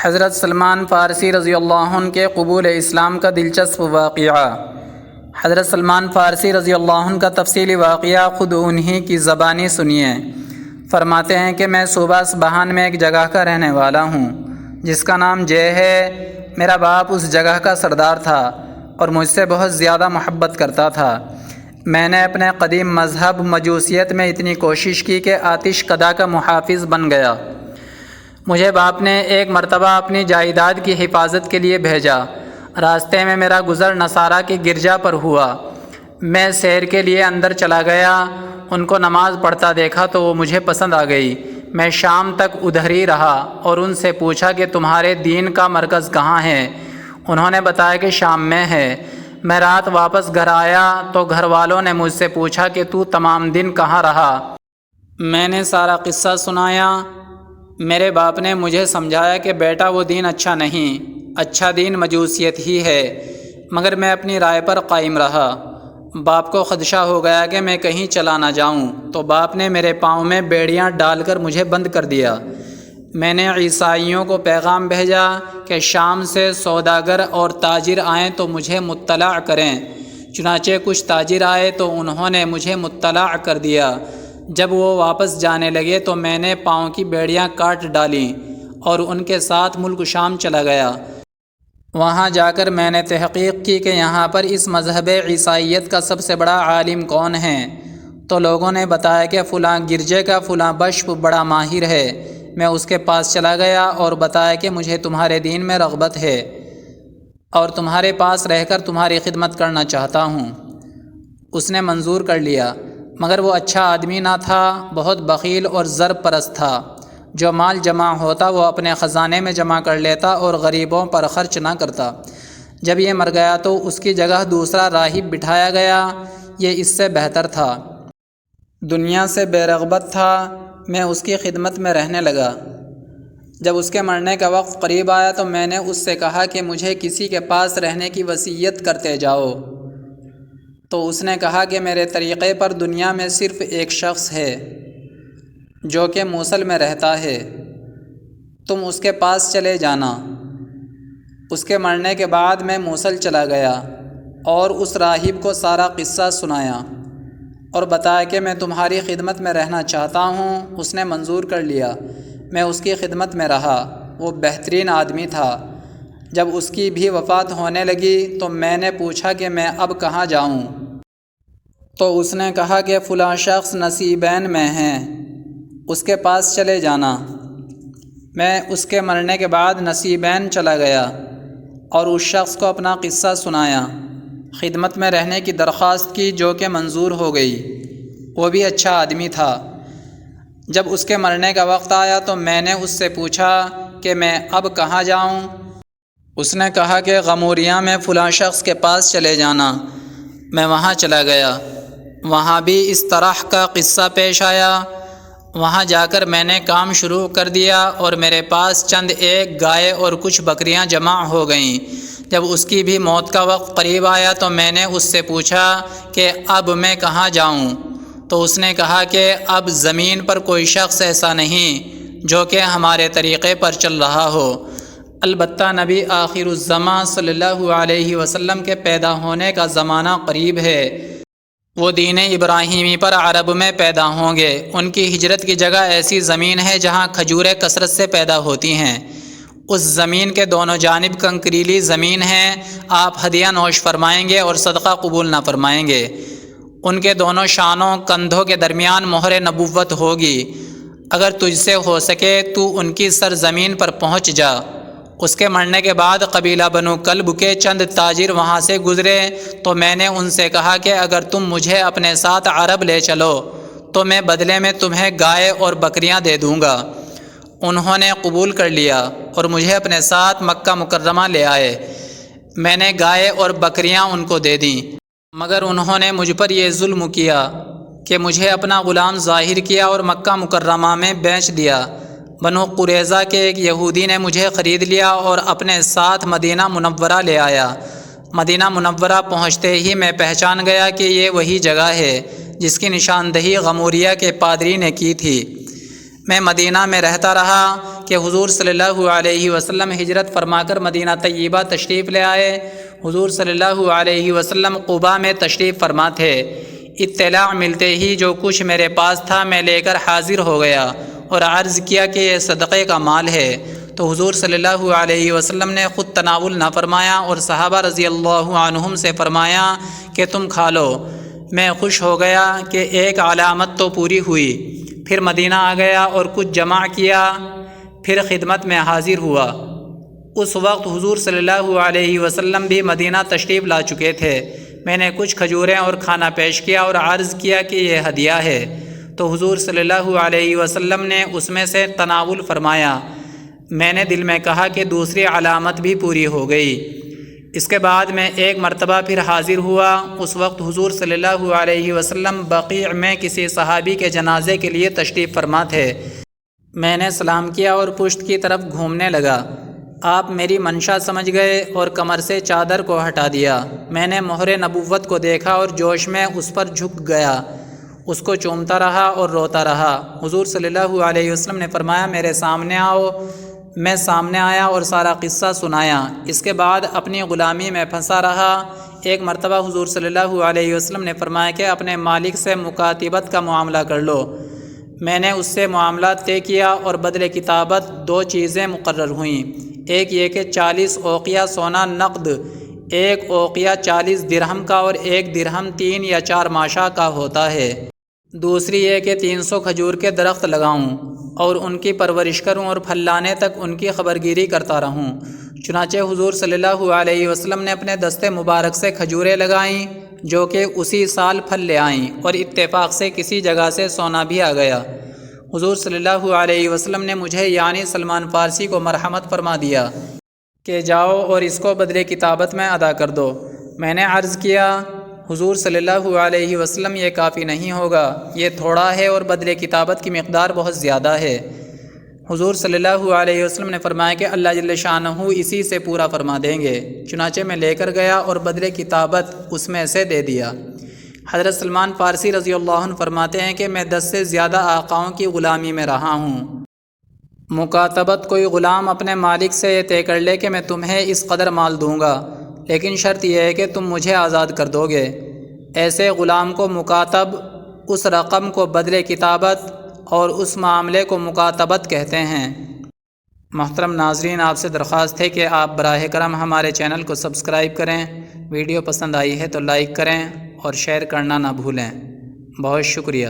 حضرت سلمان فارسی رضی اللہ عنہ کے قبول اسلام کا دلچسپ واقعہ۔ حضرت سلمان فارسی رضی اللہ عنہ کا تفصیلی واقعہ خود انہی کی زبانی سنیے۔ فرماتے ہیں کہ میں صوبہ اصبہان میں ایک جگہ کا رہنے والا ہوں جس کا نام جے ہے۔ میرا باپ اس جگہ کا سردار تھا اور مجھ سے بہت زیادہ محبت کرتا تھا۔ میں نے اپنے قدیم مذہب مجوسیت میں اتنی کوشش کی کہ آتش کدا کا محافظ بن گیا۔ مجھے باپ نے ایک مرتبہ اپنی جائیداد کی حفاظت کے لیے بھیجا۔ راستے میں میرا گزر نصارہ کی گرجا پر ہوا۔ میں سیر کے لیے اندر چلا گیا۔ ان کو نماز پڑھتا دیکھا تو وہ مجھے پسند آ گئی۔ میں شام تک ادھر ہی رہا اور ان سے پوچھا کہ تمہارے دین کا مرکز کہاں ہے؟ انہوں نے بتایا کہ شام میں ہے۔ میں رات واپس گھر آیا تو گھر والوں نے مجھ سے پوچھا کہ تو تمام دن کہاں رہا؟ میں نے سارا قصہ سنایا۔ میرے باپ نے مجھے سمجھایا کہ بیٹا وہ دین اچھا نہیں، اچھا دین مجوسیت ہی ہے، مگر میں اپنی رائے پر قائم رہا۔ باپ کو خدشہ ہو گیا کہ میں کہیں چلا نہ جاؤں، تو باپ نے میرے پاؤں میں بیڑیاں ڈال کر مجھے بند کر دیا۔ میں نے عیسائیوں کو پیغام بھیجا کہ شام سے سوداگر اور تاجر آئیں تو مجھے مطلع کریں۔ چنانچہ کچھ تاجر آئے تو انہوں نے مجھے مطلع کر دیا۔ جب وہ واپس جانے لگے تو میں نے پاؤں کی بیڑیاں کاٹ ڈالیں اور ان کے ساتھ ملک شام چلا گیا۔ وہاں جا کر میں نے تحقیق کی کہ یہاں پر اس مذہب عیسائیت کا سب سے بڑا عالم کون ہے، تو لوگوں نے بتایا کہ فلاں گرجے کا فلاں بشپ بڑا ماہر ہے۔ میں اس کے پاس چلا گیا اور بتایا کہ مجھے تمہارے دین میں رغبت ہے اور تمہارے پاس رہ کر تمہاری خدمت کرنا چاہتا ہوں۔ اس نے منظور کر لیا، مگر وہ اچھا آدمی نہ تھا، بہت بخیل اور زر پرست تھا۔ جو مال جمع ہوتا وہ اپنے خزانے میں جمع کر لیتا اور غریبوں پر خرچ نہ کرتا۔ جب یہ مر گیا تو اس کی جگہ دوسرا راہب بٹھایا گیا۔ یہ اس سے بہتر تھا، دنیا سے بے رغبت تھا۔ میں اس کی خدمت میں رہنے لگا۔ جب اس کے مرنے کا وقت قریب آیا تو میں نے اس سے کہا کہ مجھے کسی کے پاس رہنے کی وصیت کرتے جاؤ۔ تو اس نے کہا کہ میرے طریقے پر دنیا میں صرف ایک شخص ہے جو کہ موصل میں رہتا ہے، تم اس کے پاس چلے جانا۔ اس کے مرنے کے بعد میں موصل چلا گیا اور اس راہب کو سارا قصہ سنایا اور بتایا کہ میں تمہاری خدمت میں رہنا چاہتا ہوں۔ اس نے منظور کر لیا۔ میں اس کی خدمت میں رہا۔ وہ بہترین آدمی تھا۔ جب اس کی بھی وفات ہونے لگی تو میں نے پوچھا کہ میں اب کہاں جاؤں؟ تو اس نے کہا کہ فلاں شخص نصیبین میں ہیں، اس کے پاس چلے جانا۔ میں اس کے مرنے کے بعد نصیبین چلا گیا اور اس شخص کو اپنا قصہ سنایا، خدمت میں رہنے کی درخواست کی جو کہ منظور ہو گئی۔ وہ بھی اچھا آدمی تھا۔ جب اس کے مرنے کا وقت آیا تو میں نے اس سے پوچھا کہ میں اب کہاں جاؤں؟ اس نے کہا کہ غموریاں میں فلاں شخص کے پاس چلے جانا۔ میں وہاں چلا گیا۔ وہاں بھی اس طرح کا قصہ پیش آیا۔ وہاں جا کر میں نے کام شروع کر دیا اور میرے پاس چند ایک گائے اور کچھ بکریاں جمع ہو گئیں۔ جب اس کی بھی موت کا وقت قریب آیا تو میں نے اس سے پوچھا کہ اب میں کہاں جاؤں؟ تو اس نے کہا کہ اب زمین پر کوئی شخص ایسا نہیں جو کہ ہمارے طریقے پر چل رہا ہو، البتہ نبی آخر الزماں صلی اللہ علیہ وسلم کے پیدا ہونے کا زمانہ قریب ہے۔ وہ دین ابراہیمی پر عرب میں پیدا ہوں گے۔ ان کی ہجرت کی جگہ ایسی زمین ہے جہاں کھجوریں کثرت سے پیدا ہوتی ہیں۔ اس زمین کے دونوں جانب کنکریلی زمین ہے۔ آپ ہدیہ نوش فرمائیں گے اور صدقہ قبول نہ فرمائیں گے۔ ان کے دونوں شانوں کندھوں کے درمیان مہر نبوت ہوگی۔ اگر تجھ سے ہو سکے تو ان کی سرزمین پر پہنچ جا۔ اس کے مرنے کے بعد قبیلہ بنو کلب کے چند تاجر وہاں سے گزرے تو میں نے ان سے کہا کہ اگر تم مجھے اپنے ساتھ عرب لے چلو تو میں بدلے میں تمہیں گائے اور بکریاں دے دوں گا۔ انہوں نے قبول کر لیا اور مجھے اپنے ساتھ مکہ مکرمہ لے آئے۔ میں نے گائے اور بکریاں ان کو دے دیں، مگر انہوں نے مجھ پر یہ ظلم کیا کہ مجھے اپنا غلام ظاہر کیا اور مکہ مکرمہ میں بیچ دیا۔ بنو قریظہ کے ایک یہودی نے مجھے خرید لیا اور اپنے ساتھ مدینہ منورہ لے آیا۔ مدینہ منورہ پہنچتے ہی میں پہچان گیا کہ یہ وہی جگہ ہے جس کی نشاندہی غموریہ کے پادری نے کی تھی۔ میں مدینہ میں رہتا رہا۔ کہ حضور صلی اللہ علیہ وسلم ہجرت فرما کر مدینہ طیبہ تشریف لے آئے۔ حضور صلی اللہ علیہ وسلم قباء میں تشریف فرما تھے۔ اطلاع ملتے ہی جو کچھ میرے پاس تھا میں لے کر حاضر ہو گیا اور عرض کیا کہ یہ صدقے کا مال ہے، تو حضور صلی اللہ علیہ وسلم نے خود تناول نہ فرمایا اور صحابہ رضی اللہ عنہم سے فرمایا کہ تم کھا لو۔ میں خوش ہو گیا کہ ایک علامت تو پوری ہوئی۔ پھر مدینہ آ گیا اور کچھ جمع کیا، پھر خدمت میں حاضر ہوا۔ اس وقت حضور صلی اللہ علیہ وسلم بھی مدینہ تشریف لا چکے تھے۔ میں نے کچھ کھجوریں اور کھانا پیش کیا اور عرض کیا کہ یہ ہدیہ ہے، تو حضور صلی اللہ علیہ وسلم نے اس میں سے تناول فرمایا۔ میں نے دل میں کہا کہ دوسری علامت بھی پوری ہو گئی۔ اس کے بعد میں ایک مرتبہ پھر حاضر ہوا۔ اس وقت حضور صلی اللہ علیہ وسلم بقیع میں کسی صحابی کے جنازے کے لیے تشریف فرما تھے۔ میں نے سلام کیا اور پشت کی طرف گھومنے لگا۔ آپ میری منشا سمجھ گئے اور کمر سے چادر کو ہٹا دیا۔ میں نے مہر نبوت کو دیکھا اور جوش میں اس پر جھک گیا، اس کو چومتا رہا اور روتا رہا۔ حضور صلی اللہ علیہ وسلم نے فرمایا میرے سامنے آؤ۔ میں سامنے آیا اور سارا قصہ سنایا۔ اس کے بعد اپنی غلامی میں پھنسا رہا۔ ایک مرتبہ حضور صلی اللہ علیہ وسلم نے فرمایا کہ اپنے مالک سے مکاتبت کا معاملہ کر لو۔ میں نے اس سے معاملات طے کیا اور بدلے کتابت 2 چیزیں مقرر ہوئیں۔ ایک یہ کہ 40 اوقیہ سونا نقد، 1 اوقیہ 40 درہم کا اور 1 درہم 3 یا 4 ماشا کا ہوتا ہے۔ دوسری یہ کہ 300 کھجور کے درخت لگاؤں اور ان کی پرورش کروں اور پھل لانے تک ان کی خبرگیری کرتا رہوں۔ چنانچہ حضور صلی اللہ علیہ وسلم نے اپنے دستے مبارک سے کھجوریں لگائیں جو کہ اسی سال پھل لے آئیں، اور اتفاق سے کسی جگہ سے سونا بھی آ گیا۔ حضور صلی اللہ علیہ وسلم نے مجھے یعنی سلمان فارسی کو مرحمت فرما دیا کہ جاؤ اور اس کو بدلے کتابت میں ادا کر دو۔ میں نے عرض کیا حضور صلی اللہ علیہ وسلم یہ کافی نہیں ہوگا، یہ تھوڑا ہے اور بدلے کتابت کی مقدار بہت زیادہ ہے۔ حضور صلی اللہ علیہ وسلم نے فرمایا کہ اللہ جل شانہ اسی سے پورا فرما دیں گے۔ چنانچہ میں لے کر گیا اور بدلے کتابت اس میں سے دے دیا۔ حضرت سلمان فارسی رضی اللہ عنہ فرماتے ہیں کہ میں 10 سے زیادہ آقاؤں کی غلامی میں رہا ہوں۔ مکاتبت کوئی غلام اپنے مالک سے یہ طے کر لے کہ میں تمہیں اس قدر مال دوں گا، لیکن شرط یہ ہے کہ تم مجھے آزاد کر دو گے۔ ایسے غلام کو مکاتب، اس رقم کو بدلے کتابت اور اس معاملے کو مکاتبت کہتے ہیں۔ محترم ناظرین، آپ سے درخواست ہے کہ آپ براہ کرم ہمارے چینل کو سبسکرائب کریں، ویڈیو پسند آئی ہے تو لائک کریں اور شیئر کرنا نہ بھولیں۔ بہت شکریہ۔